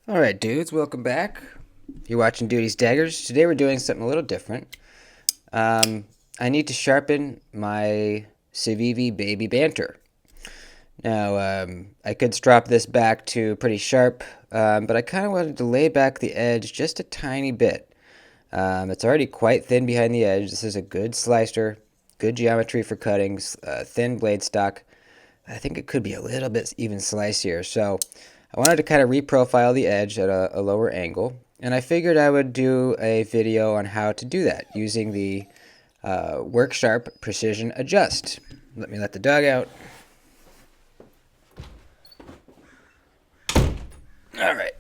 Alright dudes, welcome back. You're watching Duty's Daggers. Today we're doing something a little different. I need to sharpen my Civivi Baby Banter. Now, I could strop this back to pretty sharp, but I kind of wanted to lay back the edge just a tiny bit. It's already quite thin behind the edge. This is a good slicer, good geometry for cuttings, thin blade stock. I think it could be a little bit even slicier, so I wanted to kind of reprofile the edge at a lower angle, and I figured I would do a video on how to do that using the WorkSharp Precision Adjust. Let me let the dog out. All right.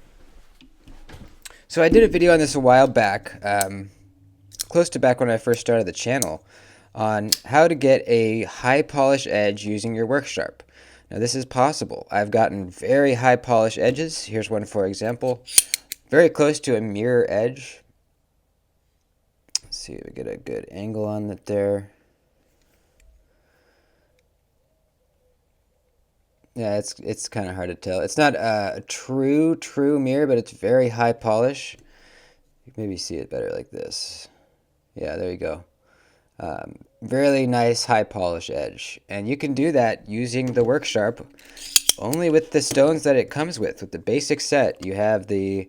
So I did a video on this a while back, close to back when I first started the channel, on how to get a high polish edge using your WorkSharp. Now this is possible. I've gotten very high polish edges. Here's one for example. Very close to a mirror edge. Let's see if we get a good angle on it there. Yeah, it's kind of hard to tell. It's not a true mirror, but it's very high polish. You can maybe see it better like this. Yeah, there you go. Really nice high polish edge. And you can do that using the WorkSharp only with the stones that it comes with the basic set. You have the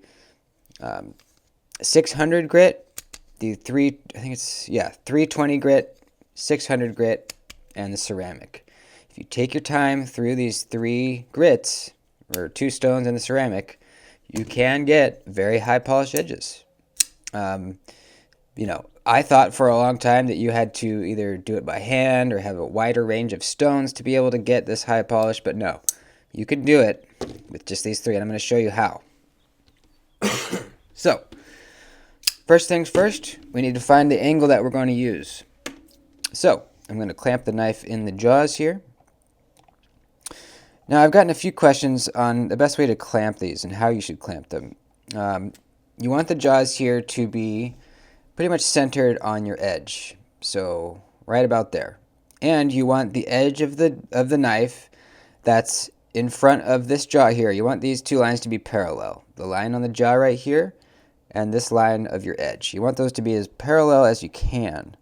600 grit, the 320 grit, 600 grit, and the ceramic. If you take your time through these 3 grits, or 2 stones and the ceramic, you can get very high polish edges. I thought for a long time that you had to either do it by hand or have a wider range of stones to be able to get this high polish, but no. You can do it with just these 3, and I'm going to show you how. So, first things first, we need to find the angle that we're going to use. So, I'm going to clamp the knife in the jaws here. Now, I've gotten a few questions on the best way to clamp these and how you should clamp them. You want the jaws here to be pretty much centered on your edge, so right about there. And you want the edge of the knife that's in front of this jaw here. You want these 2 lines to be parallel. The line on the jaw right here and this line of your edge. You want those to be as parallel as you can.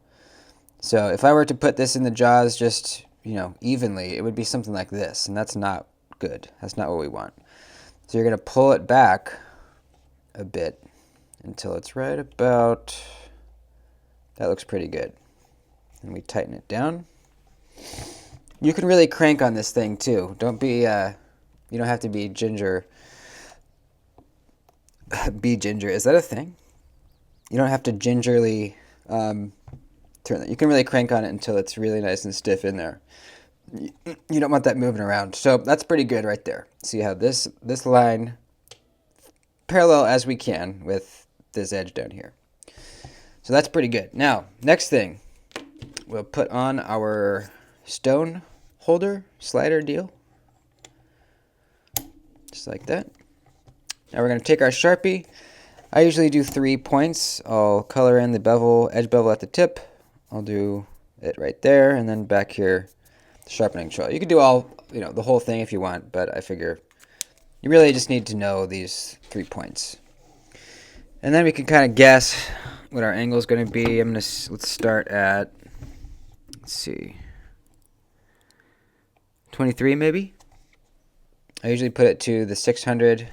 So if I were to put this in the jaws just, evenly, it would be something like this, and that's not good. That's not what we want. So you're going to pull it back a bit until it's right about, that looks pretty good. And we tighten it down. You can really crank on this thing too. Don't be, you don't have to be ginger. Be ginger, is that a thing? You don't have to gingerly turn that. You can really crank on it until it's really nice and stiff in there. You don't want that moving around. So that's pretty good right there. See how this line parallel as we can with this edge down here. So that's pretty good. Now, next thing, we'll put on our stone holder slider deal. Just like that. Now we're going to take our Sharpie. I usually do 3 points. I'll color in the bevel, edge bevel at the tip. I'll do it right there, and then back here, the sharpening tool. You can do all, the whole thing if you want, but I figure you really just need to know these 3 points. And then we can kind of guess what our angle is going to be. Let's start at, let's see, 23 maybe. I usually put it to the 600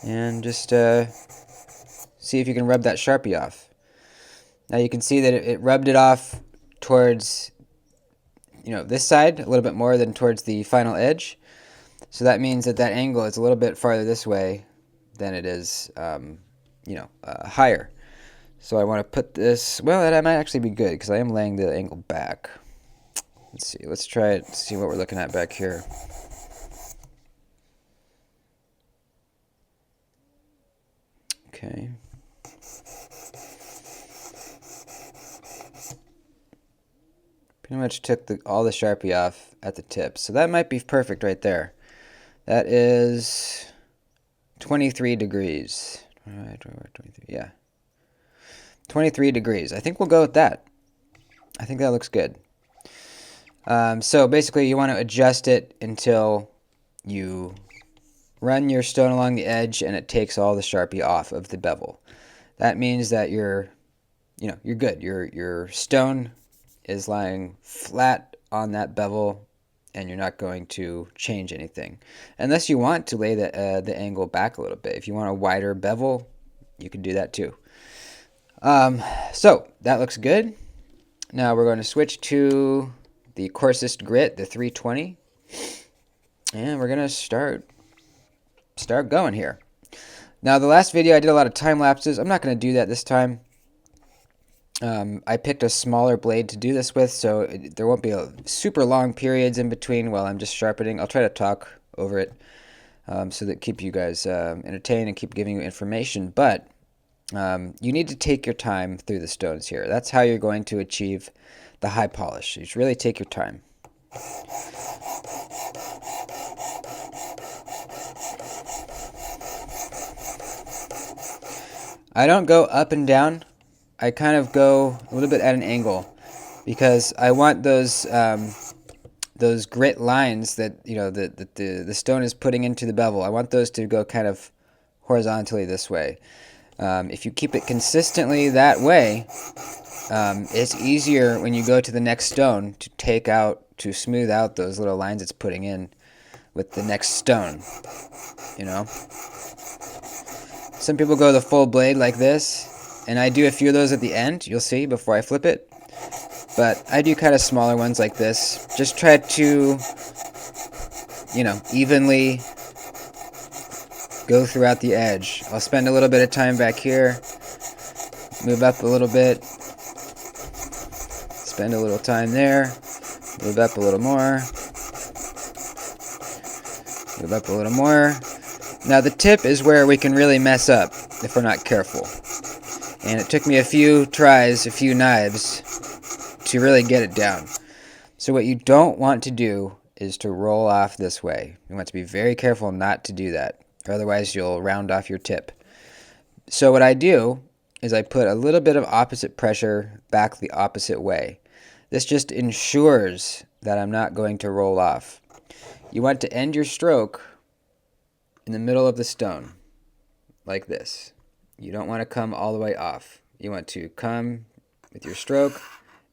and just see if you can rub that Sharpie off. Now you can see that it rubbed it off towards, this side a little bit more than towards the final edge. So that means that angle is a little bit farther this way than it is, higher. So I want to put this, well, that might actually be good because I am laying the angle back. Let's see, let's try it, see what we're looking at back here. Okay. Pretty much took all the Sharpie off at the tip. So that might be perfect right there. That is 23 degrees. All right, 23, yeah. 23 degrees. I think we'll go with that. I think that looks good. So basically you want to adjust it until you run your stone along the edge and it takes all the Sharpie off of the bevel. That means that you're good. Your stone is lying flat on that bevel and you're not going to change anything. Unless you want to lay the angle back a little bit. If you want a wider bevel, you can do that too. So that looks good. Now we're going to switch to the coarsest grit, the 320. And we're going to start going here. Now the last video I did a lot of time lapses. I'm not going to do that this time. I picked a smaller blade to do this with, so there won't be super long periods in between while I'm just sharpening. I'll try to talk over it so that keep you guys entertained and keep giving you information. But you need to take your time through the stones here. That's how you're going to achieve the high polish. You should really take your time. I don't go up and down. I kind of go a little bit at an angle because I want those grit lines that the stone is putting into the bevel. I want those to go kind of horizontally this way. If you keep it consistently that way, it's easier when you go to the next stone to smooth out those little lines it's putting in with the next stone. Some people go the full blade like this, and I do a few of those at the end, you'll see, before I flip it. But I do kind of smaller ones like this. Just try to, evenly go throughout the edge. I'll spend a little bit of time back here, move up a little bit, spend a little time there, move up a little more, move up a little more. Now the tip is where we can really mess up if we're not careful. And it took me a few tries, a few knives, to really get it down. So what you don't want to do is to roll off this way. You want to be very careful not to do that. Otherwise you'll round off your tip. So what I do is I put a little bit of opposite pressure back the opposite way. This just ensures that I'm not going to roll off. You want to end your stroke in the middle of the stone, like this. You don't want to come all the way off. You want to come with your stroke,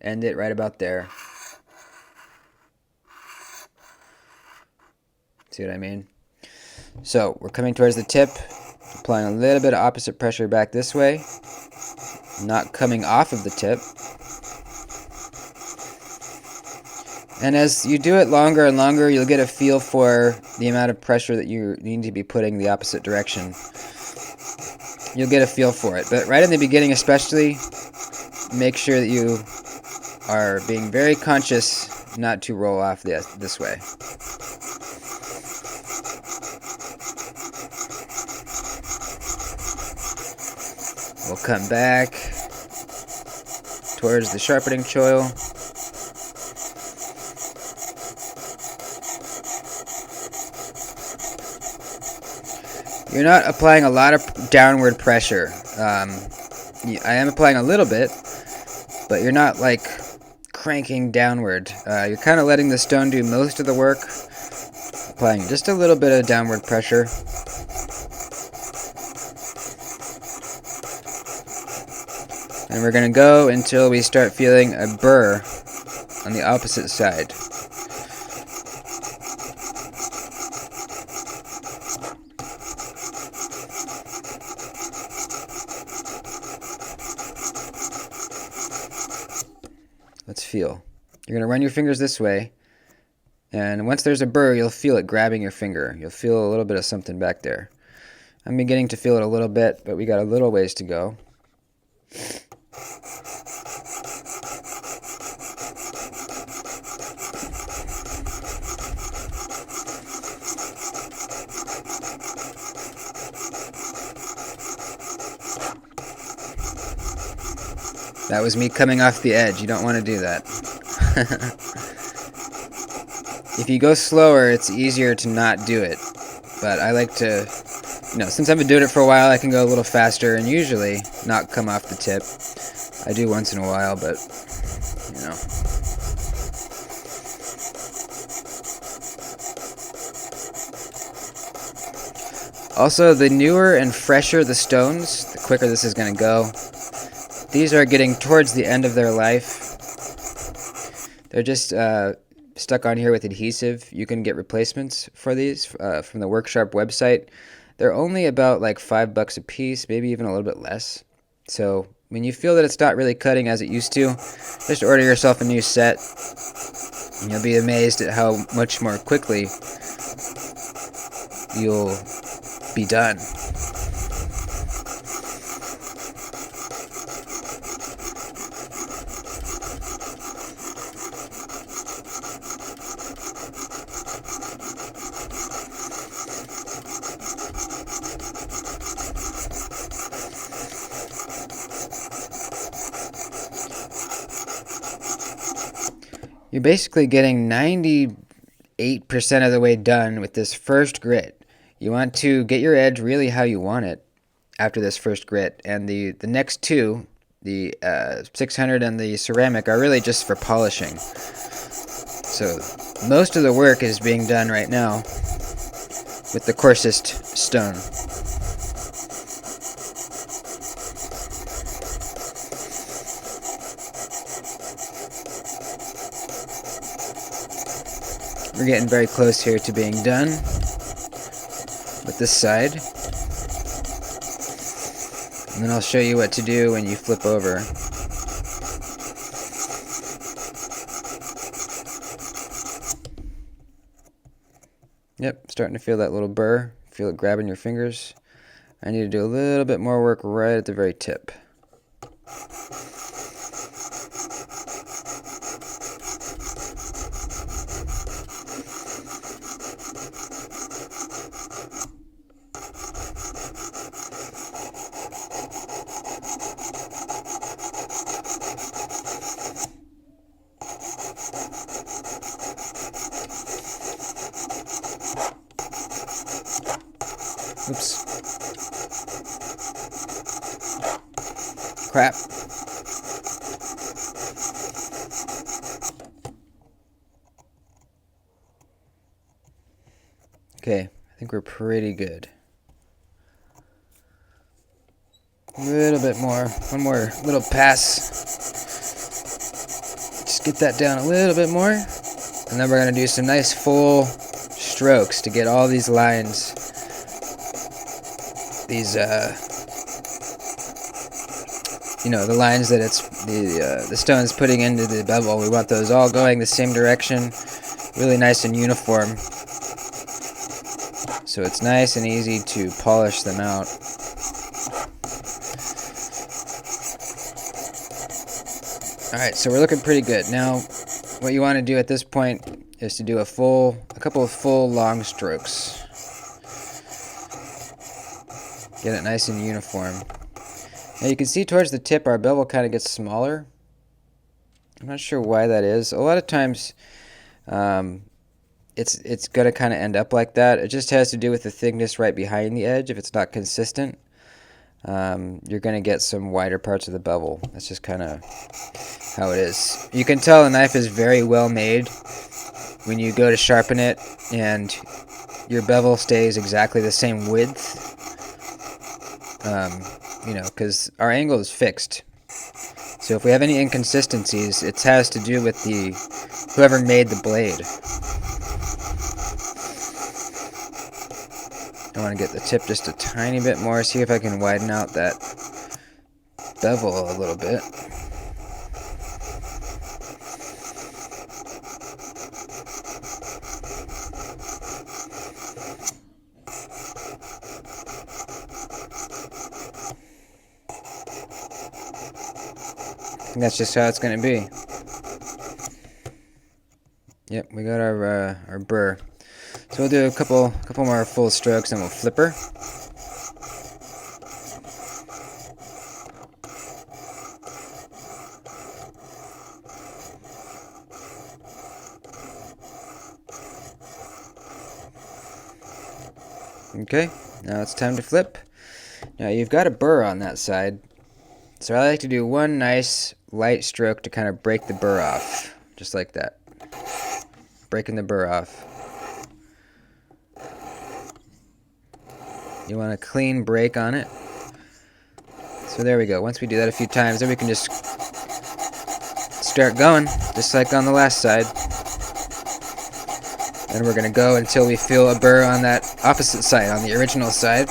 end it right about there. See what I mean? So we're coming towards the tip, applying a little bit of opposite pressure back this way, not coming off of the tip. And as you do it longer and longer, you'll get a feel for the amount of pressure that you need to be putting the opposite direction. You'll get a feel for it. But right in the beginning especially, make sure that you are being very conscious not to roll off this way. We'll come back towards the sharpening choil. You're not applying a lot of downward pressure. I am applying a little bit, but you're not like cranking downward. You're kind of letting the stone do most of the work, applying just a little bit of downward pressure. And we're going to go until we start feeling a burr on the opposite side. Let's feel. You're going to run your fingers this way, and once there's a burr, you'll feel it grabbing your finger. You'll feel a little bit of something back there. I'm beginning to feel it a little bit, but we got a little ways to go. That was me coming off the edge. You don't want to do that. If you go slower, it's easier to not do it. But I like to, since I've been doing it for a while, I can go a little faster and usually not come off the tip. I do once in a while, but, Also, the newer and fresher the stones, the quicker this is going to go. These are getting towards the end of their life. They're just stuck on here with adhesive. You can get replacements for these from the WorkSharp website. They're only about like $5 a piece, maybe even a little bit less. So when you feel that it's not really cutting as it used to, just order yourself a new set, and you'll be amazed at how much more quickly you'll be done. You're basically getting 98% of the way done with this first grit. You want to get your edge really how you want it after this first grit, and the next two, the 600 and the ceramic, are really just for polishing. So most of the work is being done right now with the coarsest stone. We're getting very close here to being done with this side. And then I'll show you what to do when you flip over. Yep, starting to feel that little burr. Feel it grabbing your fingers. I need to do a little bit more work right at the very tip. Oops. Crap. Okay, I think we're pretty good. A little bit more. One more little pass. Just get that down a little bit more. And then we're going to do some nice full strokes to get all these lines. These, you know, the lines that it's the stone's putting into the bevel. We want those all going the same direction, really nice and uniform. So it's nice and easy to polish them out. Alright, so we're looking pretty good. Now, what you want to do at this point is to do a couple of full long strokes. Get it nice and uniform. Now you can see towards the tip our bevel kind of gets smaller. I'm not sure why that is. A lot of times it's going to kind of end up like that. It just has to do with the thickness right behind the edge. If it's not consistent, you're going to get some wider parts of the bevel. That's just kind of how it is. You can tell the knife is very well made when you go to sharpen it and your bevel stays exactly the same width. You know, because our angle is fixed. So if we have any inconsistencies, it has to do with whoever made the blade. I want to get the tip just a tiny bit more, see if I can widen out that bevel a little bit. And that's just how it's going to be. Yep, we got our burr. So we'll do a couple more full strokes and we'll flip her. Okay, now it's time to flip. Now you've got a burr on that side, so I like to do one nice light stroke to kind of break the burr off, just like that. Breaking the burr off. You want a clean break on it. So there we go. Once we do that a few times, then we can just start going, just like on the last side. And we're going to go until we feel a burr on that opposite side, on the original side.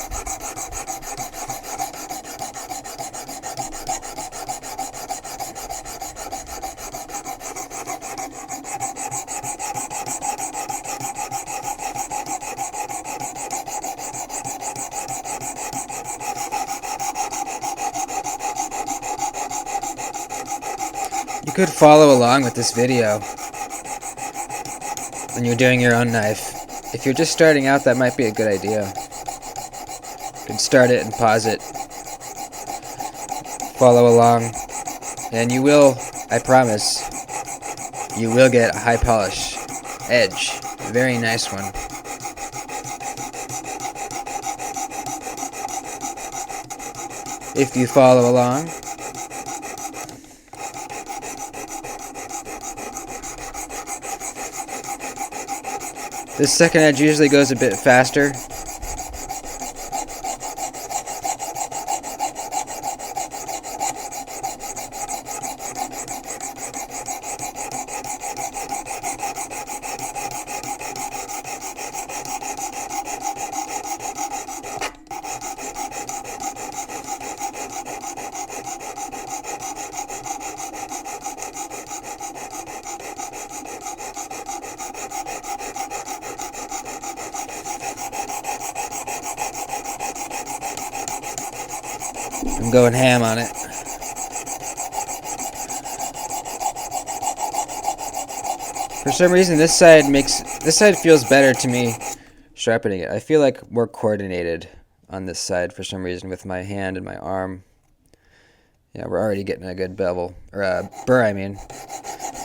You could follow along with this video when you're doing your own knife. If you're just starting out, that might be a good idea. You can start it and pause it. Follow along. And you will, I promise, you will get a high polish edge. A very nice one. If you follow along. This second edge usually goes a bit faster. I'm going ham on it. For some reason, this side feels better to me sharpening it. I feel like more coordinated on this side for some reason with my hand and my arm. Yeah, we're already getting a good bevel, or burr, I mean.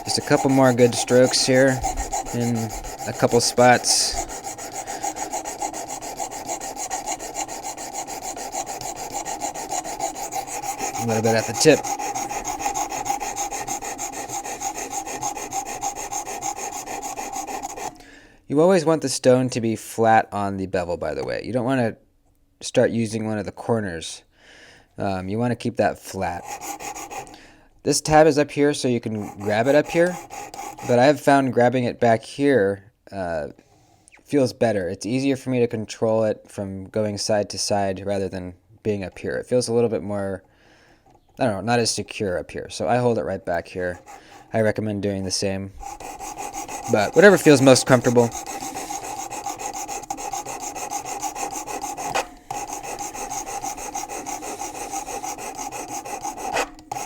Just a couple more good strokes here in a couple spots. A little bit at the tip. You always want the stone to be flat on the bevel, by the way. You don't want to start using one of the corners. You want to keep that flat. This tab is up here so you can grab it up here, but I've found grabbing it back here feels better. It's easier for me to control it from going side to side rather than being up here. It feels a little bit more, I don't know, not as secure up here. So I hold it right back here. I recommend doing the same. But whatever feels most comfortable.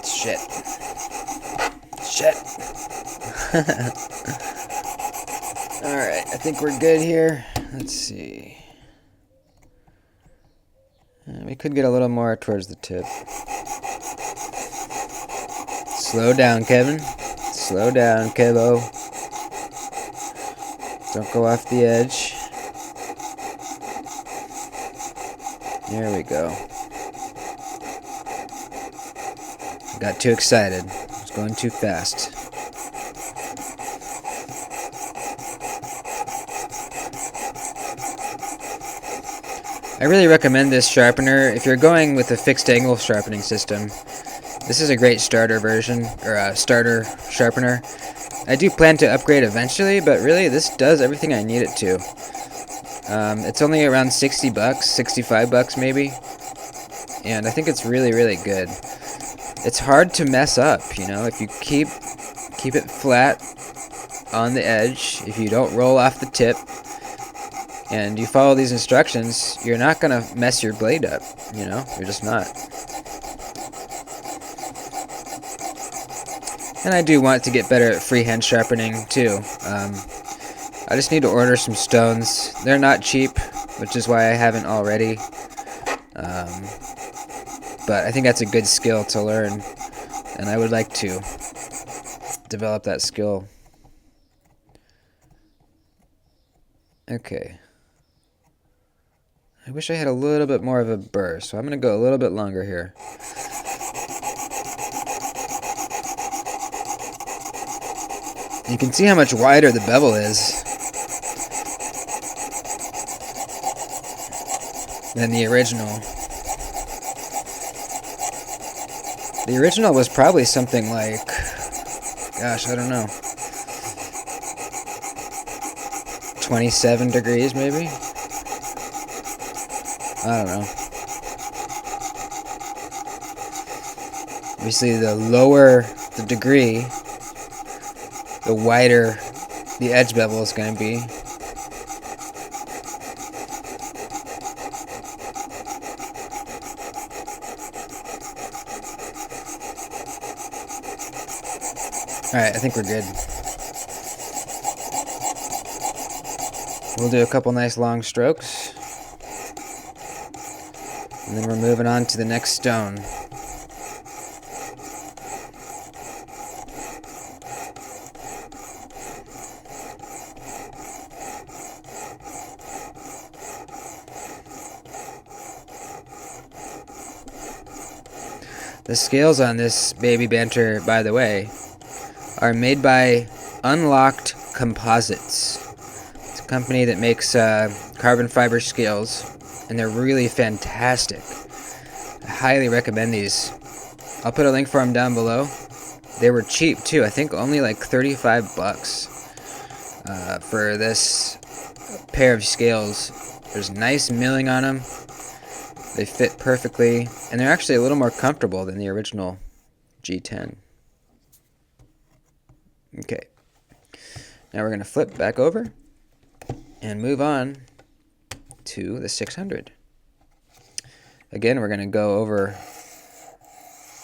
Shit. Shit. Alright, I think we're good here. Let's see. We could get a little more towards the tip. Slow down, Kevin. Slow down, Kevo. Don't go off the edge. There we go. Got too excited. I was going too fast. I really recommend this sharpener. If you're going with a fixed angle sharpening system, this is a great starter version, or a starter sharpener. I do plan to upgrade eventually, but really this does everything I need it to. It's only around 60 bucks, 65 bucks maybe, and I think it's really, really good. It's hard to mess up, you know, if you keep it flat on the edge, if you don't roll off the tip, and you follow these instructions, you're not going to mess your blade up, you know, you're just not. And I do want to get better at freehand sharpening too. I just need to order some stones. They're not cheap, which is why I haven't already. But I think that's a good skill to learn, and I would like to develop that skill. Okay. I wish I had a little bit more of a burr, so I'm going to go a little bit longer here. You can see how much wider the bevel is. than the original. The original was probably something like, gosh, I don't know, 27 degrees maybe? I don't know. Obviously, the lower the degree, the wider the edge bevel is going to be. Alright, I think we're good. We'll do a couple nice long strokes. And then we're moving on to the next stone. The scales on this baby banter, by the way, are made by Unlocked Composites. It's a company that makes carbon fiber scales, and they're really fantastic. I highly recommend these. I'll put a link for them down below. They were cheap too. I think only like 35 bucks for this pair of scales. There's nice milling on them. They fit perfectly, and they're actually a little more comfortable than the original G10. Okay. Now we're going to flip back over and move on to the 600. Again, we're going to go over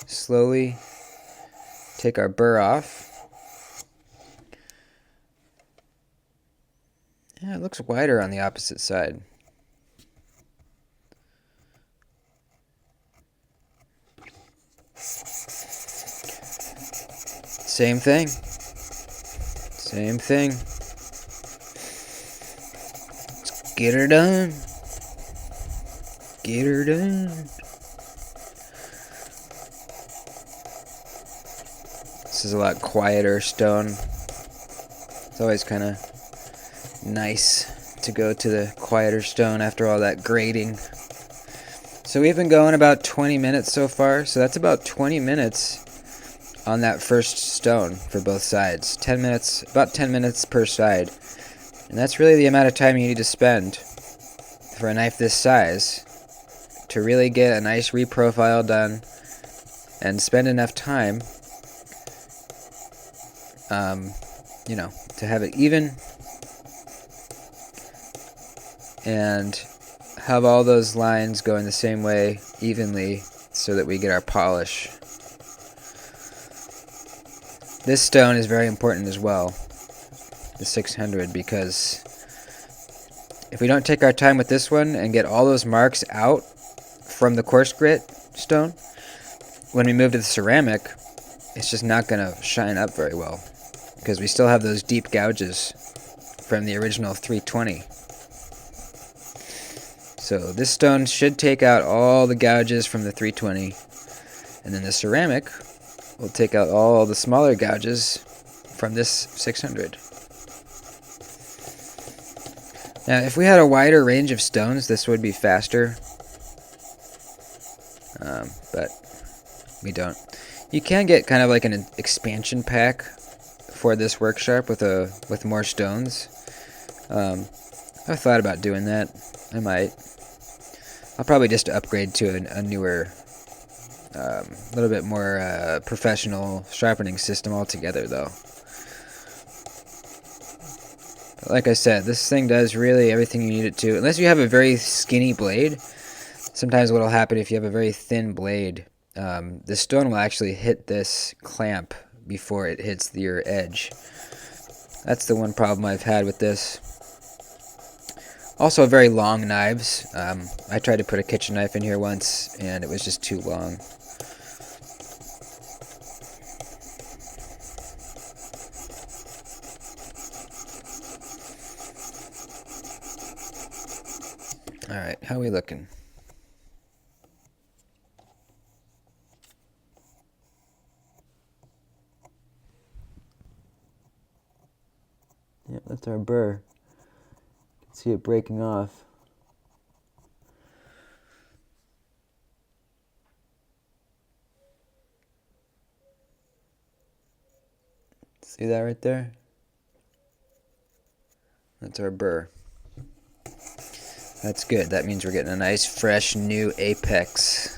slowly, take our burr off. Yeah, it looks wider on the opposite side. Same thing. Same thing. Let's get her done. Get her done. This is a lot quieter stone. It's always kind of nice to go to the quieter stone after all that grading. So we've been going about 20 minutes so far. So that's about 20 minutes on that first stone for both sides. 10 minutes, about 10 minutes per side. And that's really the amount of time you need to spend for a knife this size to really get a nice reprofile done and spend enough time, you know, to have it even and have all those lines going the same way evenly so that we get our polish. This stone is very important as well, the 600, because if we don't take our time with this one and get all those marks out from the coarse grit stone, when we move to the ceramic, it's just not going to shine up very well because we still have those deep gouges from the original 320. So this stone should take out all the gouges from the 320, and then the ceramic will take out all the smaller gouges from this 600. Now, if we had a wider range of stones, this would be faster, but we don't. You can get kind of like an expansion pack for this WorkSharp with more stones. I've thought about doing that. I might. I'll probably just upgrade to a newer, little bit more professional sharpening system altogether, though. But like I said, this thing does really everything you need it to. Unless you have a very skinny blade, sometimes what will happen if you have a very thin blade, the stone will actually hit this clamp before it hits your edge. That's the one problem I've had with this. Also, very long knives. I tried to put a kitchen knife in here once, and it was just too long. Alright, how are we looking? Yeah, that's our burr. You can see it breaking off. See that right there? That's our burr. That's good. That means we're getting a nice, fresh, new apex.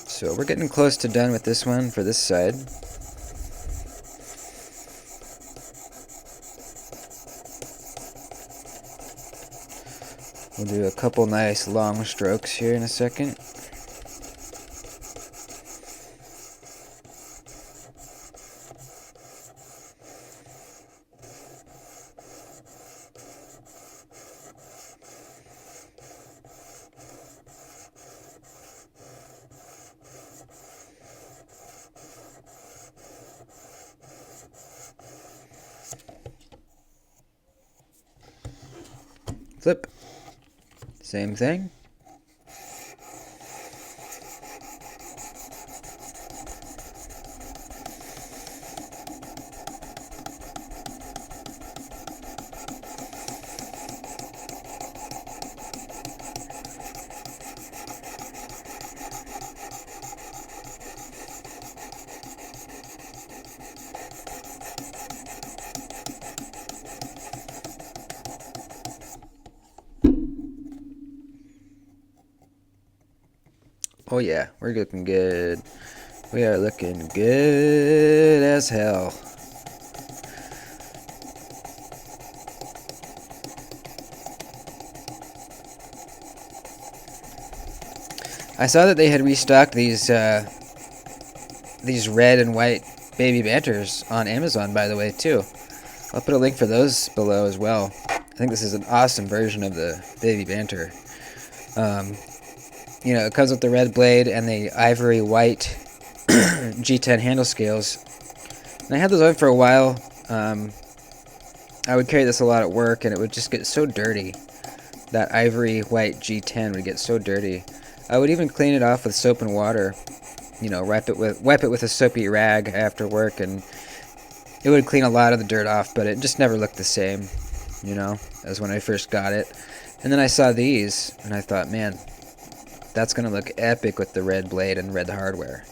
So we're getting close to done with this one for this side. We'll do a couple nice long strokes here in a second. Flip. Same thing. Oh yeah, we're looking good. We are looking good as hell. I saw that they had restocked these red and white baby banters on Amazon, by the way, too. I'll put a link for those below as well. I think this is an awesome version of the baby banter. You know, it comes with the red blade and the ivory white G10 handle scales. And I had those on for a while. I would carry this a lot at work, and it would just get so dirty. That ivory white G10 would get so dirty. I would even clean it off with soap and water. You know, wipe it with a soapy rag after work, and it would clean a lot of the dirt off, but it just never looked the same, you know, as when I first got it. And then I saw these, and I thought, man, that's going to look epic with the red blade and red hardware.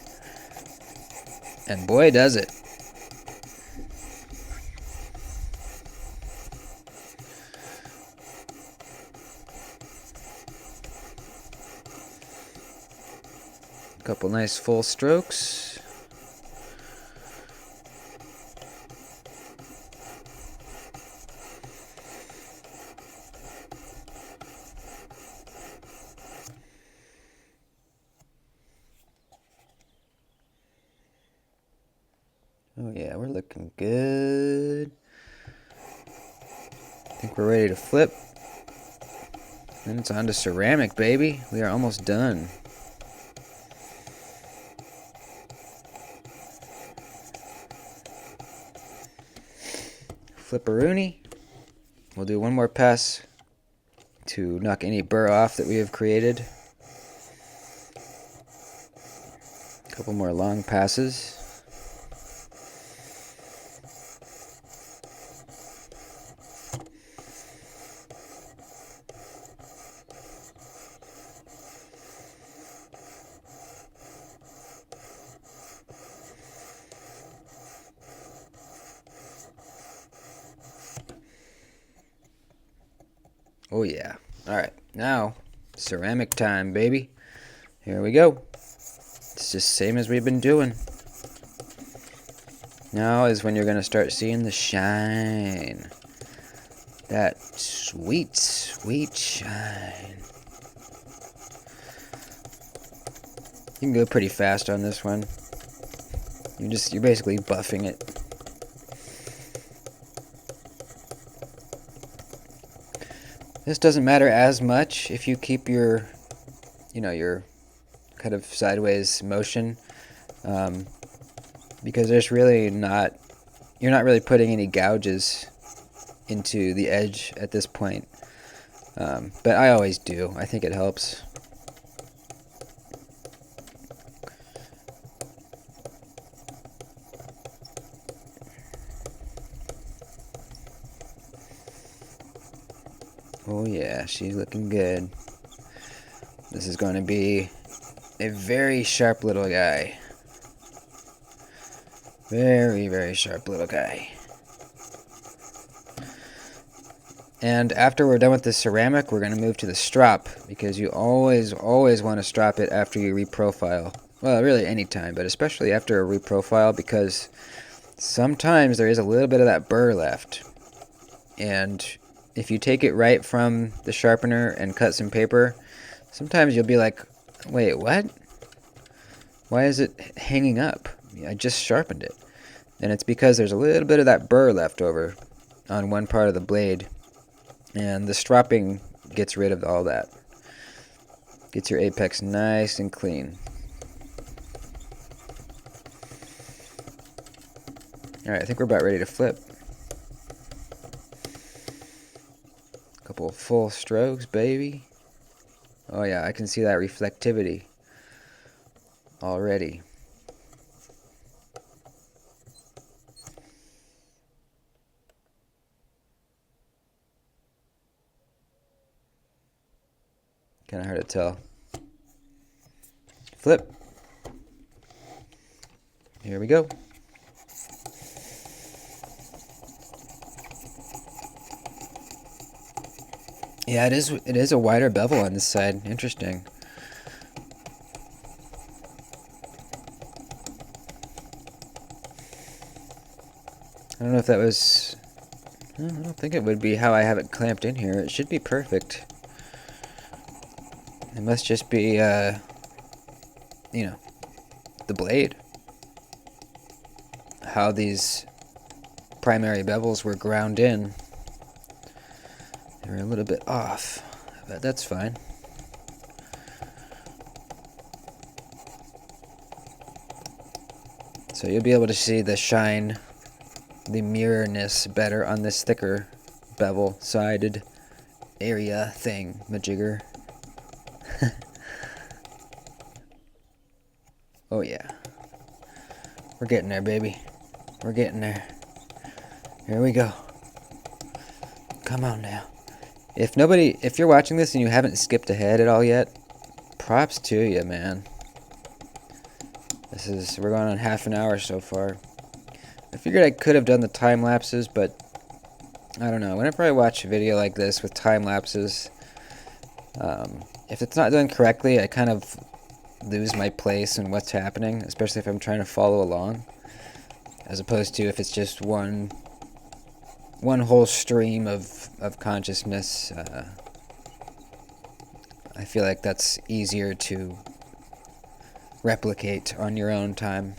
And boy, does it. Couple nice full strokes. Oh yeah, we're looking good. I think we're ready to flip. And it's on to ceramic, baby. We are almost done. Flipperoonie. We'll do one more pass to knock any burr off that we have created. A couple more long passes. Oh yeah. Alright, now ceramic time, baby. Here we go. It's just same as we've been doing. Now is when you're going to start seeing the shine. That sweet, sweet shine. You can go pretty fast on this one. You're basically buffing it. This doesn't matter as much if you keep your, your kind of sideways motion, because there's really not, you're not really putting any gouges into the edge at this point. But I always do. I think it helps. Oh yeah, she's looking good. This is going to be a very sharp little guy. Very, very sharp little guy. And after we're done with the ceramic, we're going to move to the strop, because you always want to strop it after you reprofile. Well, really any time, but especially after a reprofile, because sometimes there is a little bit of that burr left. And if you take it right from the sharpener and cut some paper, sometimes you'll be like, wait, what? Why is it hanging up? I just sharpened it. And it's because there's a little bit of that burr left over on one part of the blade. And the stropping gets rid of all that. Gets your apex nice and clean. Alright, I think we're about ready to flip. Couple full strokes, baby. Oh yeah, I can see that reflectivity already. Kind of hard to tell. Flip. Here we go. Yeah, it is a wider bevel on this side. Interesting. I don't know if that was... I don't think it would be how I have it clamped in here. It should be perfect. It must just be, you know, the blade. How these primary bevels were ground in. They were a little bit off, but that's fine. So you'll be able to see the shine, the mirrorness better on this thicker bevel-sided area thing, majigger. Oh yeah. We're getting there, baby. We're getting there. Here we go. Come on now. If you're watching this and you haven't skipped ahead at all yet, props to you, man. We're going on half an hour so far. I figured I could have done the time lapses, but I don't know. Whenever I watch a video like this with time lapses, if it's not done correctly, I kind of lose my place in what's happening, especially if I'm trying to follow along, as opposed to if it's just one whole stream of consciousness. I feel like that's easier to replicate on your own time,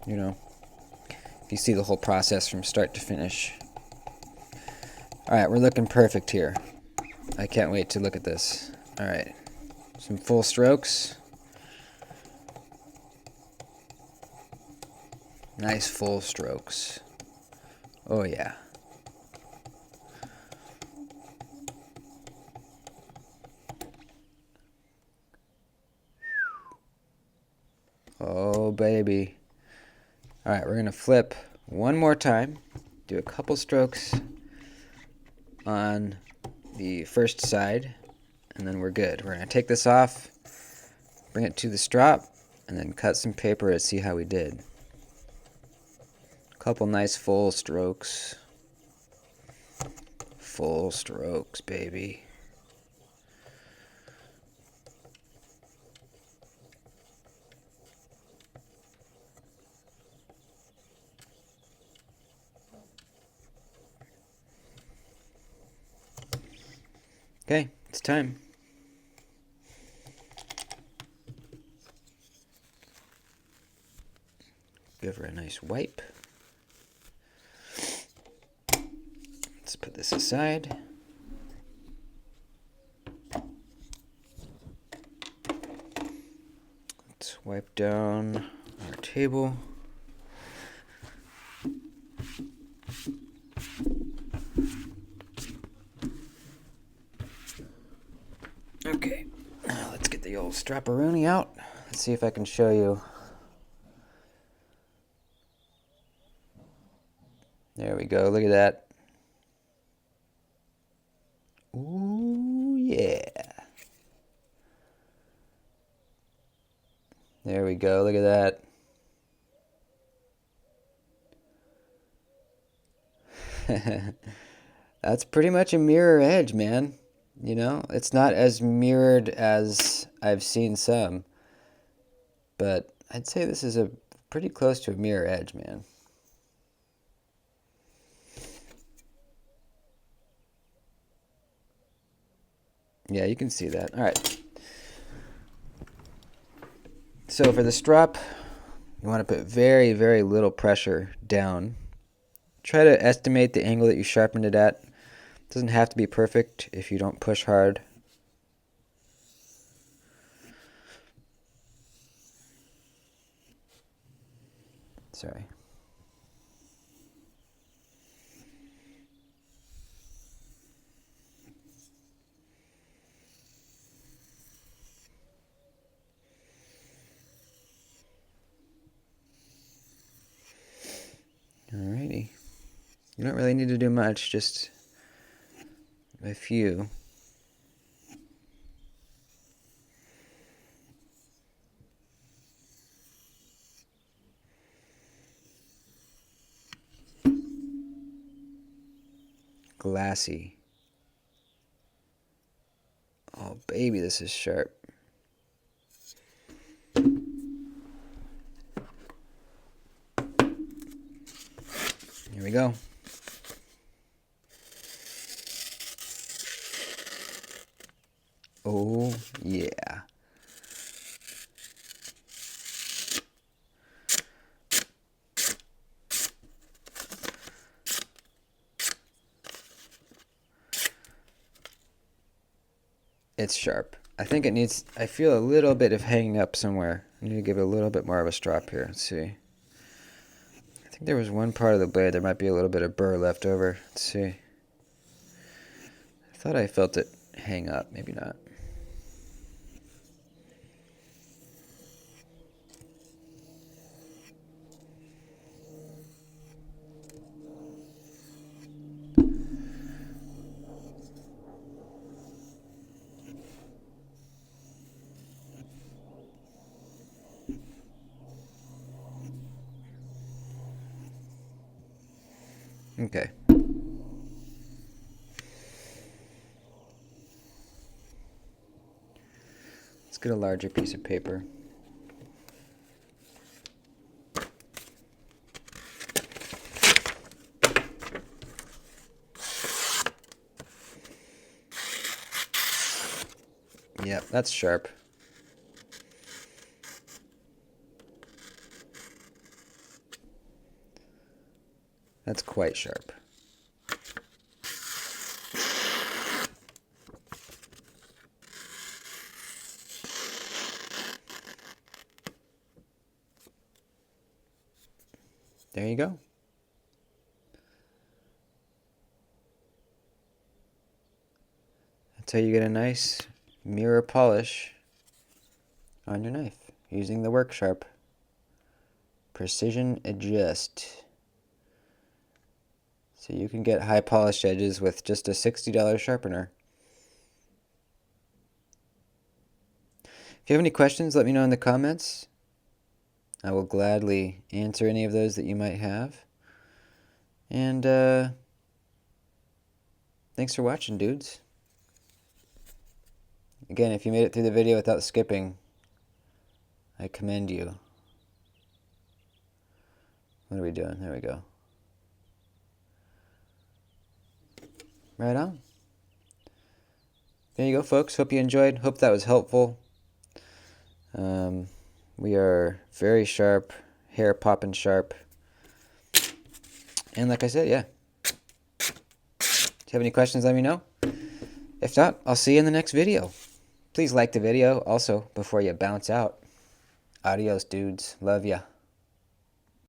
you know, if you see the whole process from start to finish. Alright, we're looking perfect here. I can't wait to look at this. Alright, some full strokes. Nice full strokes. Oh yeah. Oh baby. Alright, we're gonna flip one more time. Do a couple strokes on the first side, and then we're good. We're gonna take this off, bring it to the strop, and then cut some paper to see how we did. Couple nice full strokes. Full strokes, baby. Okay, it's time. Give her a nice wipe. Let's put this aside. Let's wipe down our table. Okay, now let's get the old strapperoonie out. Let's see if I can show you. There we go, look at that. Ooh, yeah. There we go. Look at that. That's pretty much a mirror edge, man. You know, it's not as mirrored as I've seen some, but I'd say this is a pretty close to a mirror edge, man. Yeah, you can see that. All right. So for the strop, you want to put very, very little pressure down. Try to estimate the angle that you sharpened it at. It doesn't have to be perfect if you don't push hard. Sorry. Alrighty. You don't really need to do much, just a few. Glassy. Oh, baby, this is sharp. Here we go. Oh, yeah. It's sharp. I think it needs, I feel a little bit of hanging up somewhere. I need to give it a little bit more of a strop here. Let's see. I think there was one part of the blade, there might be a little bit of burr left over. Let's see. I thought I felt it hang up, maybe not. Okay. Let's get a larger piece of paper. Yep, that's sharp. That's quite sharp. There you go. That's how you get a nice mirror polish on your knife using the WorkSharp Precision Adjust. So you can get high polished edges with just a $60 sharpener. If you have any questions, let me know in the comments. I will gladly answer any of those that you might have. And thanks for watching, dudes. Again, if you made it through the video without skipping, I commend you. What are we doing? There we go. Right on. There you go, folks. Hope you enjoyed. Hope that was helpful. We are very sharp, hair popping sharp. And like I said, yeah. If you have any questions, let me know. If not, I'll see you in the next video. Please like the video also before you bounce out. Adios, dudes. Love ya.